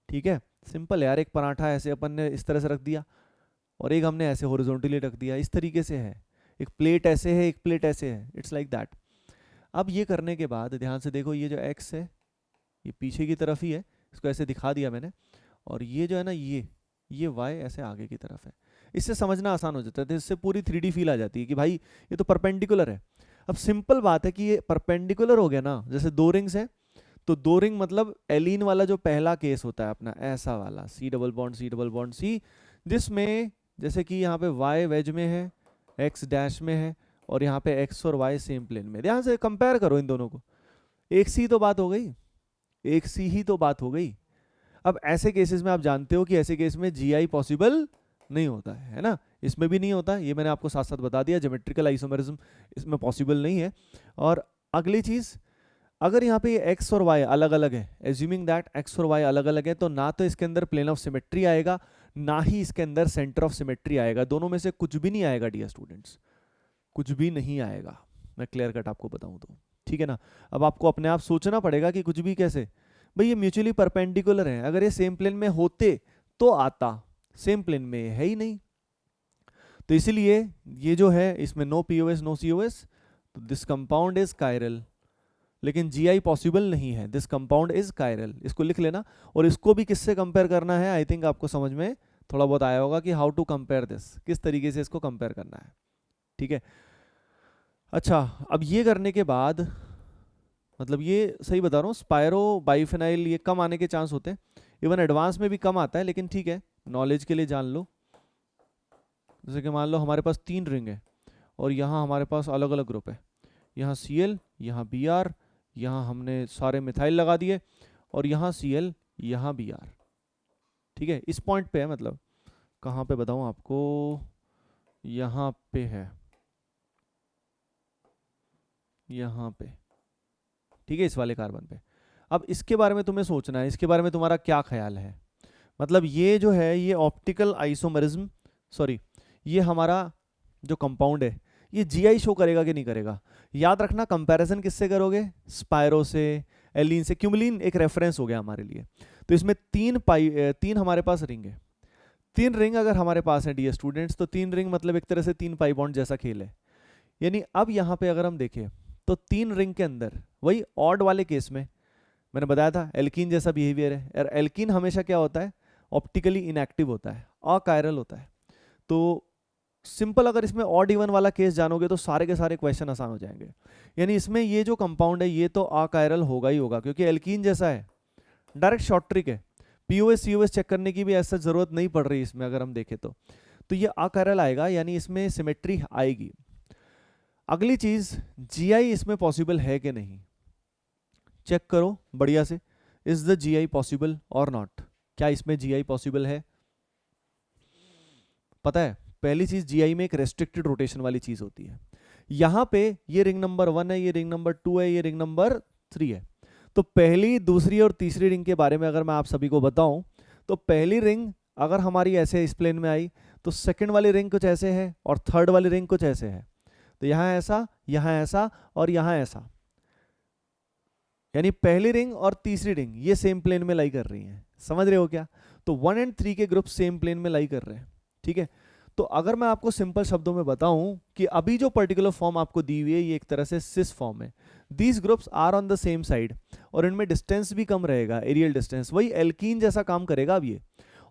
ठीक है, सिंपल यार, एक पराठा ऐसे अपन ने इस तरह से रख दिया और एक हमने ऐसे हॉरिजॉन्टली रख दिया, इस तरीके से है, एक प्लेट ऐसे है, एक प्लेट ऐसे है, इट्स लाइक दैट। अब ये करने के बाद ध्यान से देखो, ये जो x है ये पीछे की तरफ ही है, इसको ऐसे दिखा दिया मैंने, और ये जो है ना ये y ऐसे आगे की तरफ है। इससे समझना आसान हो जाता है, इससे पूरी 3D फील आ जाती है कि भाई ये तो परपेंडिकुलर है। अब सिंपल बात है कि ये परपेंडिकुलर हो गया ना, जैसे दो रिंग्स हैं तो दो रिंग मतलब एलीन वाला जो पहला केस होता है अपना, ऐसा वाला C डबल बॉन्ड C, जिसमें जैसे कि यहाँ पे y वेज में है, x डैश में है, और यहाँ पे x और y सेम प्लेन में। ध्यान से कंपेयर करो इन दोनों को, एक सी तो बात हो गई, एक सी ही तो बात हो गई। अब ऐसे केसेस में आप जानते हो कि ऐसे केस में GI पॉसिबल नहीं होता है ना, इसमें भी नहीं होता, ये मैंने आपको साथ साथ बता दिया, ज्योमेट्रिकल आइसोमेरिज्म इसमें पॉसिबल नहीं है। और अगली चीज, अगर यहाँ पे x और y अलग अलग है, एज्यूमिंग दैट x और y अलग अलग है, तो ना तो इसके अंदर प्लेन ऑफ सिमेट्री आएगा, ना ही इसके अंदर सेंटर ऑफ सिमेट्री आएगा, दोनों में से कुछ भी नहीं आएगा डियर स्टूडेंट्स, कुछ भी नहीं आएगा, मैं क्लियर कट आपको बताऊं तो। ठीक है ना, अब आपको अपने आप सोचना पड़ेगा कि कुछ भी कैसे, भाई ये म्यूचुअली परपेंडिकुलर है, अगर ये सेम प्लेन में होते तो आता, सेम प्लेन में है ही नहीं, तो इसीलिए ये जो है इसमें नो POS नो COS, तो दिस कंपाउंड इज कायरल, लेकिन GI पॉसिबल नहीं है, दिस कंपाउंड इज कायरल, इसको लिख लेना। और इसको भी किससे कंपेयर करना है, आई थिंक आपको समझ में थोड़ा बहुत आया होगा कि हाउ टू कंपेयर दिस, किस तरीके से इसको कंपेयर करना है। ठीक है, अच्छा, अब ये करने के बाद, मतलब ये सही बता रहा हूँ, स्पायरो बाइफेनाइल ये कम आने के चांस होते हैं, इवन एडवांस में भी कम आता है, लेकिन ठीक है नॉलेज के लिए जान लो। जैसे कि मान लो हमारे पास 3 रिंग है और यहाँ हमारे पास अलग अलग ग्रुप है, यहाँ Cl, यहाँ Br, यहाँ हमने सारे मिथाइल लगा दिए, और यहाँ Cl, यहाँ Br। ठीक है, इस पॉइंट पे है, मतलब कहाँ पे बताऊँ आपको, यहाँ पे है, यहाँ पे, ठीक है, इस वाले कार्बन पे। अब इसके बारे में तुम्हें सोचना है, इसके बारे में तुम्हारा क्या ख्याल है, मतलब ये जो है ये ऑप्टिकल आइसोमेरिज्म, सॉरी ये हमारा जो कंपाउंड है ये GI शो करेगा कि नहीं करेगा। याद रखना कंपैरिजन किससे करोगे, स्पायरो से, एलिन से, क्यूमलिन एक रेफरेंस हो गया हमारे लिए। तो इसमें 3 हमारे पास रिंग है, 3 रिंग अगर हमारे पास है डियर स्टूडेंट्स, तो 3 रिंग मतलब एक तरह से 3 पाई बॉन्ड जैसा खेल है। यानी अब यहाँ पे अगर हम देखें तो 3 रिंग के अंदर वही ऑड वाले केस में मैंने बताया था एल्कीन जैसा बिहेवियर है, और एल्कीन हमेशा क्या होता है, ऑप्टिकली इनएक्टिव होता है, अकायरल होता है। तो सिंपल अगर इसमें ऑड इवन वाला केस जानोगे तो सारे के सारे क्वेश्चन आसान हो जाएंगे। यानी इसमें ये जो कंपाउंड है ये तो अकायरल होगा ही होगा, क्योंकि एल्कीन जैसा है, डायरेक्ट शॉर्ट ट्रिक है, पीओएस सीओएस चेक करने की भी ऐसा जरूरत नहीं पड़ रही इसमें अगर हम देखें तो ये अकायरल आएगा, यानी इसमें सिमेट्री आएगी। अगली चीज, जीआई इसमें पॉसिबल है कि नहीं, चेक करो बढ़िया से, इज द जीआई पॉसिबल और नॉट, क्या इसमें जीआई पॉसिबल है। पता है पहली चीज, जीआई में एक रेस्ट्रिक्टेड रोटेशन वाली चीज होती है। यहां पे ये रिंग नंबर 1 है, ये रिंग नंबर 2 है, ये रिंग नंबर 3 है। तो पहली, दूसरी और तीसरी रिंग के बारे में अगर मैं आप सभी को बताऊं, तो पहली रिंग अगर हमारी ऐसे इस प्लेन में आई, तो सेकंड वाली रिंग कुछ ऐसे है और थर्ड वाली रिंग कुछ ऐसे है। तो यहां ऐसा और यहां ऐसा, यानी पहली रिंग और तीसरी रिंग ये सेम प्लेन में लाई कर रही हैं। समझ रहे हो क्या? तो 1 एंड 3 के ग्रुप सेम प्लेन में लाई कर रहे हैं। ठीक है, तो अगर मैं आपको सिंपल शब्दों में बताऊं कि अभी जो पर्टिकुलर फॉर्म आपको दी हुई है ये एक तरह से सिस फॉर्म है, these groups are on the same side, और इनमें डिस्टेंस भी कम रहेगा, एरियल डिस्टेंस, वही एल्कीन जैसा काम करेगा अब ये।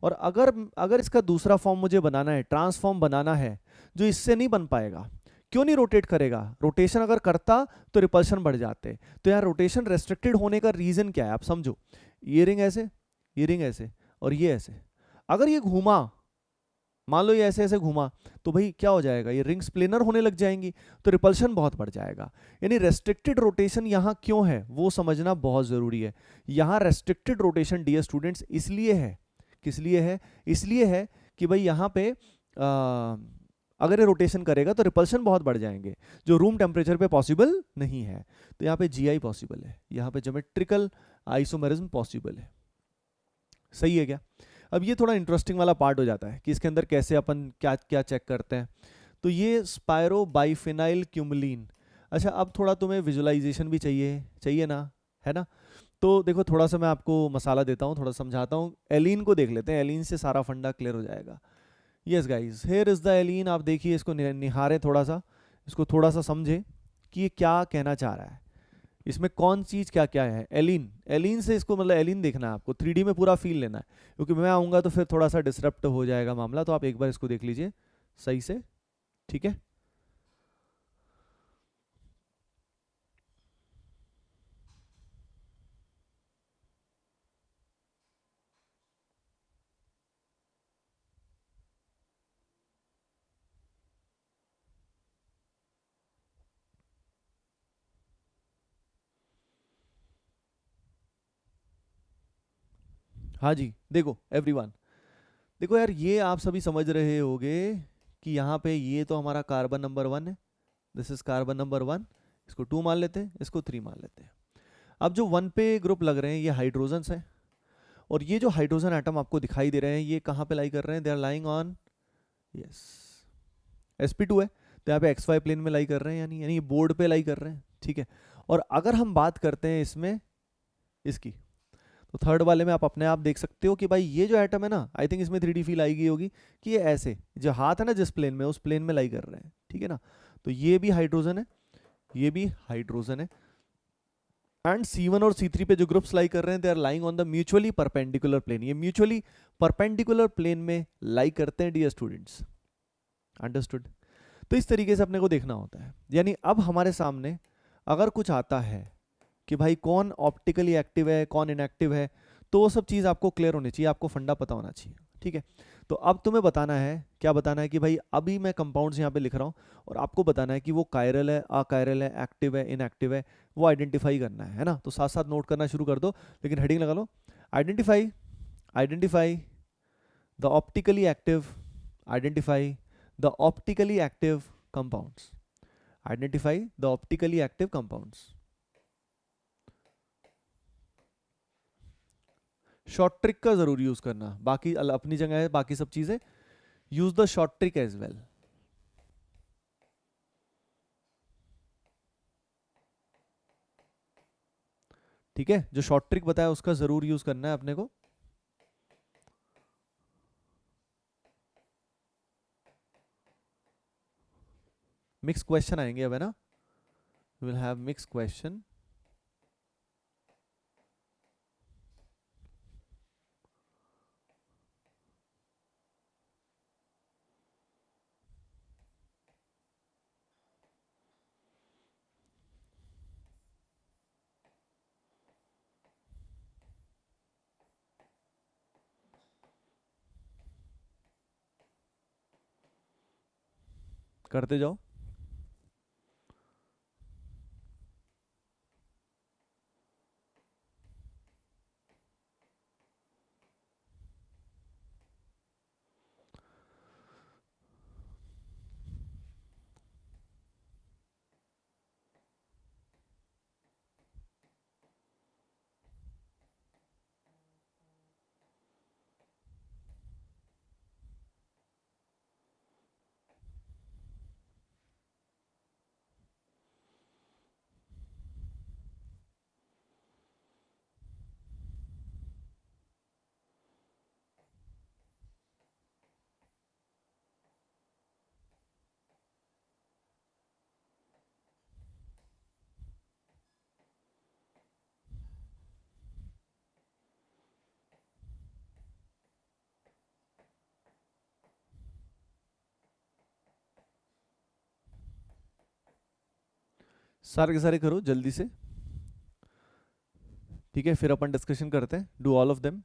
और अगर इसका दूसरा फॉर्म मुझे बनाना है, ट्रांसफॉर्म बनाना है, जो इससे नहीं बन पाएगा। क्यों नहीं रोटेट करेगा? रोटेशन अगर करता तो रिपल्शन बढ़ जाते। तो यार रोटेशन रेस्ट्रिक्टेड होने का रीजन क्या है आप समझो, ये रिंग ऐसे, ये रिंग ऐसे और ये ऐसे, अगर ये घूमा, मान लो ये ऐसे ऐसे घूमा, तो भाई क्या हो जाएगा, ये रिंग्स प्लेनर होने लग जाएंगी, तो रिपल्शन बहुत बढ़ जाएगा। यानी रेस्ट्रिक्टेड रोटेशन यहाँ क्यों है वो समझना बहुत जरूरी है। यहाँ रेस्ट्रिक्टेड रोटेशन डियर स्टूडेंट्स इसलिए है, किस लिए है? इसलिए है कि भाई यहाँ पे अगर ये रोटेशन करेगा तो रिपल्शन बहुत बढ़ जाएंगे, जो रूम टेम्परेचर पे पॉसिबल नहीं है। तो यहाँ पे जीआई पॉसिबल है, यहाँ पे ज्योमेट्रिकल आइसोमेरिज्म पॉसिबल है। सही है क्या? अब ये थोड़ा इंटरेस्टिंग वाला पार्ट हो जाता है कि इसके अंदर कैसे अपन क्या क्या चेक करते हैं। तो ये स्पायरो बाइफिनाइल क्यूमुलिन। अच्छा, अब थोड़ा तुम्हें विजुअलाइजेशन भी चाहिए ना, है ना? तो देखो थोड़ा सा मैं आपको मसाला देता हूँ, थोड़ा समझाता हूँ। एलीन को देख लेते हैं, एलीन से सारा फंडा क्लियर हो जाएगा। Yes guys, here is the allene. आप देखिए इसको, निहारें थोड़ा सा, इसको थोड़ा सा समझे कि ये क्या कहना चाह रहा है, इसमें कौन चीज क्या क्या है। एलीन, एलीन से इसको मतलब एलीन देखना है आपको, 3D में पूरा फील लेना है, क्योंकि मैं आऊँगा तो फिर थोड़ा सा डिसरप्ट हो जाएगा मामला। तो आप एक बार इसको देख लीजिए सही से, ठीक है? हाँ जी, देखो एवरीवन, देखो यार ये आप सभी समझ रहे होगे कि यहाँ पे ये तो हमारा कार्बन नंबर 1 है, दिस इज कार्बन नंबर 1, इसको 2 मान लेते हैं, इसको 3 मान लेते हैं। अब जो 1 पे ग्रुप लग रहे हैं ये हाइड्रोजन्स हैं, और ये जो हाइड्रोजन एटम आपको दिखाई दे रहे हैं ये कहाँ पे लाई कर रहे हैं? They are lying on, yes, sp2 है, तो यहाँ पे xy प्लेन में लाई कर रहे हैं, यानी बोर्ड पे लाई कर रहे हैं। ठीक है, और अगर हम बात करते हैं इसमें इसकी, तो थर्ड वाले में आप अपने आप देख सकते हो कि भाई ये जो एटम है ना, आई थिंक इसमें 3D फील आई गई होगी कि ये ऐसे जो हाथ है ना जिस प्लेन में, उस प्लेन में लाई कर रहे हैं। ठीक है ना? तो ये भी हाइड्रोजन है, ये भी हाइड्रोजन है, एंड C1 और C3 पे जो ग्रुप्स लाई कर रहे हैं they are lying on the mutually perpendicular plane. ये म्यूचुअली परपेंडिकुलर प्लेन में लाई करते हैं डियर स्टूडेंट्स, अंडरस्टूड? तो इस तरीके से अपने को देखना होता है। यानी अब हमारे सामने अगर कुछ आता है कि भाई कौन ऑप्टिकली एक्टिव है, कौन इनएक्टिव है, तो वो सब चीज़ आपको क्लियर होनी चाहिए, आपको फंडा पता होना चाहिए। ठीक है, तो अब तुम्हें बताना है, क्या बताना है कि भाई अभी मैं कंपाउंड्स यहाँ पे लिख रहा हूँ और आपको बताना है कि वो कायरल है, अकायरल है, एक्टिव है, इनएक्टिव है, वो आइडेंटिफाई करना है ना? तो साथ साथ नोट करना शुरू कर दो, लेकिन हेडिंग लगा लो, identify, identify the optically active, identify the optically active compounds, identify the optically active compounds. Short trick का जरूर यूज करना, बाकी अपनी जगह है, बाकी सब चीजें use the short trick as well. ठीक है, जो शॉर्ट ट्रिक बताया उसका जरूर यूज करना है अपने को। मिक्स क्वेश्चन आएंगे अब, है ना? Will have mix question. करते जाओ। सारे के सारे करो जल्दी से, ठीक है, फिर अपन डिस्कशन करते हैं। Do all of them.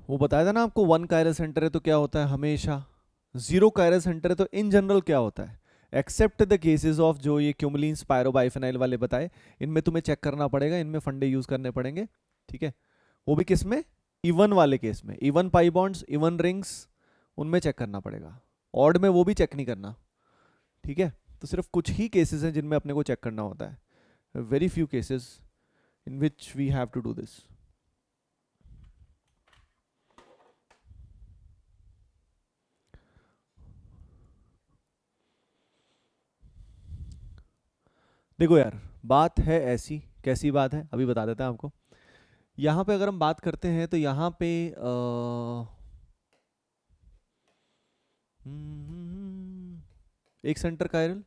वो बताया था ना आपको, वन कायरल सेंटर है तो क्या होता है हमेशा, जीरो कायरल सेंटर है तो इन जनरल क्या होता है, एक्सेप्ट द केसेस ऑफ जो ये क्यूमुलिन स्पायरोबाइफेनाइल वाले बताए, इनमें तुम्हें चेक करना पड़ेगा, इनमें फंडे यूज करने पड़ेंगे, ठीक है। वो भी किस में, इवन वाले केस में, even pi bonds, even rings, उनमें चेक करना पड़ेगा। ऑड में वो भी चेक नहीं करना, ठीक है। तो सिर्फ कुछ ही केसेस हैं जिनमें अपने को चेक करना होता है, very few cases in which we have to do this. देखो यार, बात है ऐसी, कैसी बात है अभी बता देता हैं आपको। यहाँ पे अगर हम बात करते हैं तो यहाँ पे एक सेंटर कायरल,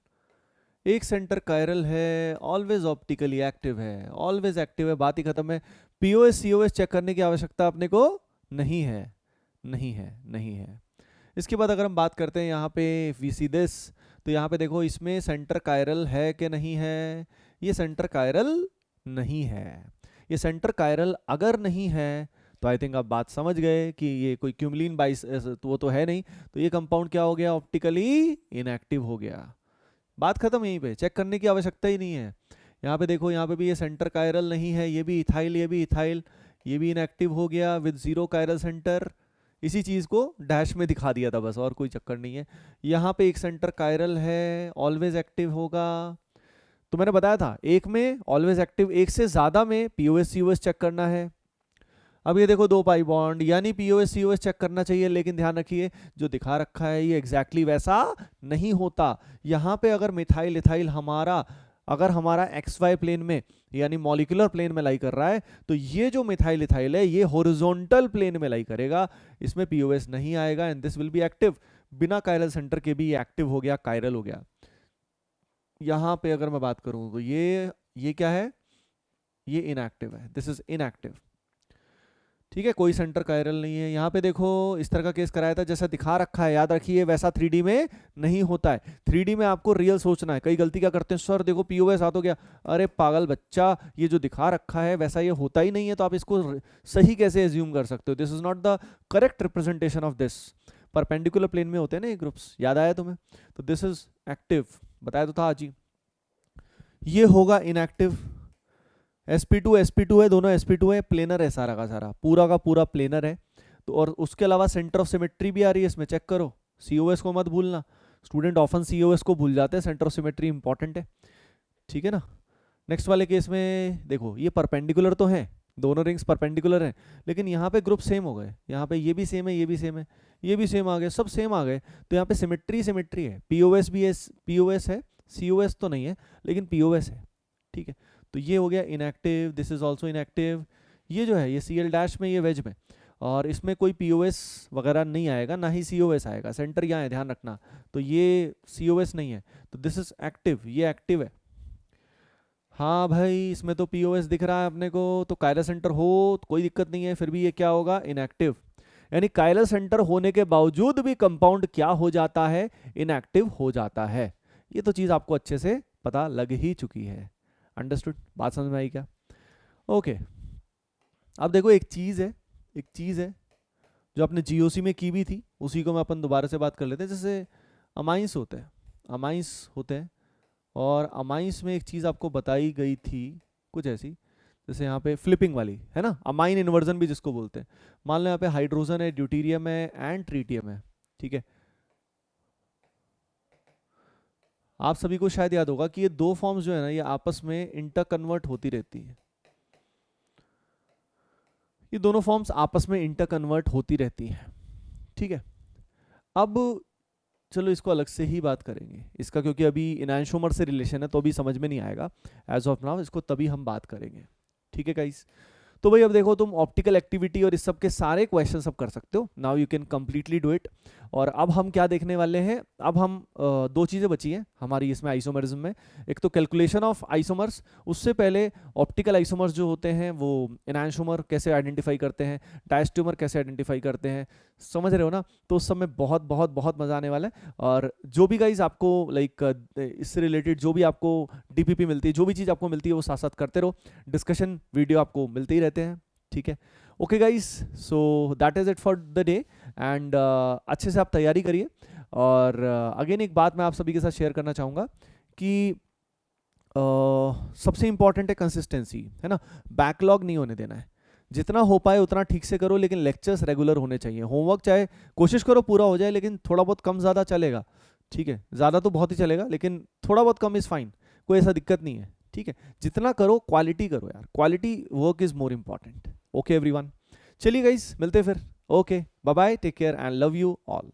एक सेंटर कायरल है, ऑलवेज ऑप्टिकली एक्टिव है, ऑलवेज एक्टिव है, बात ही खत्म है। पीओएस सीओएस चेक करने की आवश्यकता अपने को नहीं है, नहीं है, नहीं है। इसके बाद अगर हम बात करते हैं यहाँ पे वी सी दिस, तो यहाँ पे देखो इसमें सेंटर कायरल है कि नहीं है, ये सेंटर कायरल नहीं है। ये सेंटर कायरल अगर नहीं है तो आई थिंक आप बात समझ गए कि ये कोई क्यूमलिन बाइस तो वो तो है नहीं, तो ये कंपाउंड क्या हो गया, ऑप्टिकली इनएक्टिव हो गया। बात खत्म, यहीं पे चेक करने की आवश्यकता ही नहीं है। यहाँ पे देखो, यहाँ पे भी ये सेंटर कायरल नहीं है, ये भी इथाइल, ये भी इथाइल, ये भी इनएक्टिव हो गया विद जीरो कायरल सेंटर। इसी चीज को डैश में दिखा दिया था बस, और कोई चक्कर नहीं है। यहाँ पे एक सेंटर कायरल है, ऑलवेज एक्टिव होगा। तो मैंने बताया था एक में ऑलवेज एक्टिव, एक से ज्यादा में पीओएस सीओएस चेक करना है। अब ये देखो दो पाई बॉन्ड, यानी पीओएस सीओएस चेक करना चाहिए, लेकिन ध्यान रखिए जो दिखा रखा है ये एग्जैक्टली वैसा नहीं होता। यहाँ पे अगर मिथाइल इथाइल हमारा, अगर हमारा एक्स वाई प्लेन में यानी मॉलिक्यूलर प्लेन में लाई कर रहा है, तो ये जो मिथाइल इथाइल है ये हॉरिजॉन्टल प्लेन में लाई करेगा, इसमें पीओएस नहीं आएगा, and this will be active. बिना कायरल सेंटर के भी एक्टिव हो गया, कायरल हो गया। यहाँ पे अगर मैं बात करूं तो ये क्या है, ये इनएक्टिव है, दिस इज इनएक्टिव, ठीक है, कोई सेंटर कायरल नहीं है। यहाँ पे देखो इस तरह का केस कराया था जैसा दिखा रखा है, याद रखिए वैसा 3D में नहीं होता है। 3D में आपको रियल सोचना है। कई गलती क्या करते हैं, सर देखो पीओएस आ तो गया, अरे पागल बच्चा, ये जो दिखा रखा है वैसा ये होता ही नहीं है, तो आप इसको सही कैसे एज्यूम कर सकते हो, this is not the correct representation of this. Perpendicular plane में होते हैं ना ये ग्रुप्स, याद आया तुम्हें, तो दिस इज एक्टिव, बताया तो था आज ही। ये होगा इनएक्टिव। sp2 है, दोनों sp2 है, प्लेनर है सारा का पूरा प्लेनर है। तो और उसके अलावा सेंटर ऑफ सिमेट्री भी आ रही है इसमें, चेक करो, COS को मत भूलना, स्टूडेंट ऑफन COS को भूल जाते हैं, सेंटर ऑफ सिमेट्री इंपॉर्टेंट है, ठीक है ना। नेक्स्ट वाले केस में देखो ये परपेंडिकुलर तो है, दोनों रिंग्स परपेंडिकुलर हैं, लेकिन यहाँ पे ग्रुप सेम हो गए, यहाँ पे ये भी सेम है, ये भी सेम है, ये भी सेम आ गए, सब सेम आ गए, तो यहाँ पे सिमेट्री है, POS भी है, POS है, COS तो नहीं है लेकिन POS है, ठीक है। तो ये हो गया inactive, this is also inactive. ये जो है ये CL डैश में, ये वेज में, और इसमें कोई POS वगैरह नहीं आएगा, ना ही COS आएगा, सेंटर यहाँ है, ध्यान रखना। तो ये COS नहीं है, तो दिस इज एक्टिव, ये एक्टिव है। हाँ भाई इसमें तो POS दिख रहा है अपने को, तो कायरल सेंटर हो तो कोई दिक्कत नहीं है, फिर भी ये क्या होगा, इनएक्टिव। यानी कायरल सेंटर होने के बावजूद भी कंपाउंड क्या हो जाता है, इनएक्टिव हो जाता है। ये तो चीज़ आपको अच्छे से पता लग ही चुकी है। अंडरस्टूड, बात समझ में आई क्या? ओके, अब देखो एक चीज़ है जो आपने GOC में की भी थी, उसी को मैं अपन दोबारा से बात कर लेते हैं। जैसे अमाइंस होते हैं, और अमाइंस में एक चीज़ आपको बताई गई थी कुछ ऐसी, जैसे यहाँ पे फ्लिपिंग वाली है ना, अमाइन इन्वर्जन भी जिसको बोलते हैं। मान लो यहाँ पे हाइड्रोजन है, ड्यूटीरियम है एंड ट्रीटियम है, ठीक है। आप सभी को शायद याद होगा कि ये दो फॉर्म्स जो है ना, ये आपस में इंटर कन्वर्ट होती रहती है, ये दोनों फॉर्म्स आपस में इंटर कन्वर्ट होती रहती हैं, ठीक है। अब चलो इसको अलग से ही बात करेंगे इसका, क्योंकि अभी इनैंशोमर से रिलेशन है तो अभी समझ में नहीं आएगा, एज ऑफ नाउ इसको तभी हम बात करेंगे, ठीक है गाइस। तो भाई अब देखो तुम ऑप्टिकल एक्टिविटी और इस सब के सारे क्वेश्चन सब कर सकते हो, now you can completely do it. और अब हम क्या देखने वाले हैं, अब हम दो चीज़ें बची हैं हमारी इसमें आइसोमरिज्म में, एक तो कैलकुलेशन ऑफ आइसोमर्स, उससे पहले ऑप्टिकल आइसोमर्स जो होते हैं वो एनांशोमर कैसे आइडेंटिफाई करते हैं, डायस्ट्रोमर कैसे आइडेंटिफाई करते हैं, समझ रहे हो ना। तो उस सब में बहुत बहुत बहुत मजा आने वाला है। और जो भी गाइज आपको लाइक इससे रिलेटेड जो भी आपको DPP मिलती है, जो भी चीज़ आपको मिलती है वो साथ साथ करते रहो, डिस्कशन वीडियो आपको मिलते ही रहते हैं, ठीक है। Okay guys, so that is it for the day, and अच्छे से आप तैयारी करिए। और अगेन एक बात मैं आप सभी के साथ शेयर करना चाहूँगा कि सबसे इंपॉर्टेंट है कंसिस्टेंसी, है ना, बैकलॉग नहीं होने देना है, जितना हो पाए उतना ठीक से करो, लेकिन लेक्चर्स रेगुलर होने चाहिए। होमवर्क चाहे कोशिश करो पूरा हो जाए, लेकिन थोड़ा बहुत कम ज़्यादा चलेगा, ठीक है, ज़्यादा तो बहुत ही चलेगा, लेकिन थोड़ा बहुत कम इज़ फाइन, कोई ऐसा दिक्कत नहीं है, ठीक है। जितना करो क्वालिटी करो यार, quality work is more important. Okay everyone, चलिए गाइस मिलते हैं फिर, okay bye bye, take care and love you all.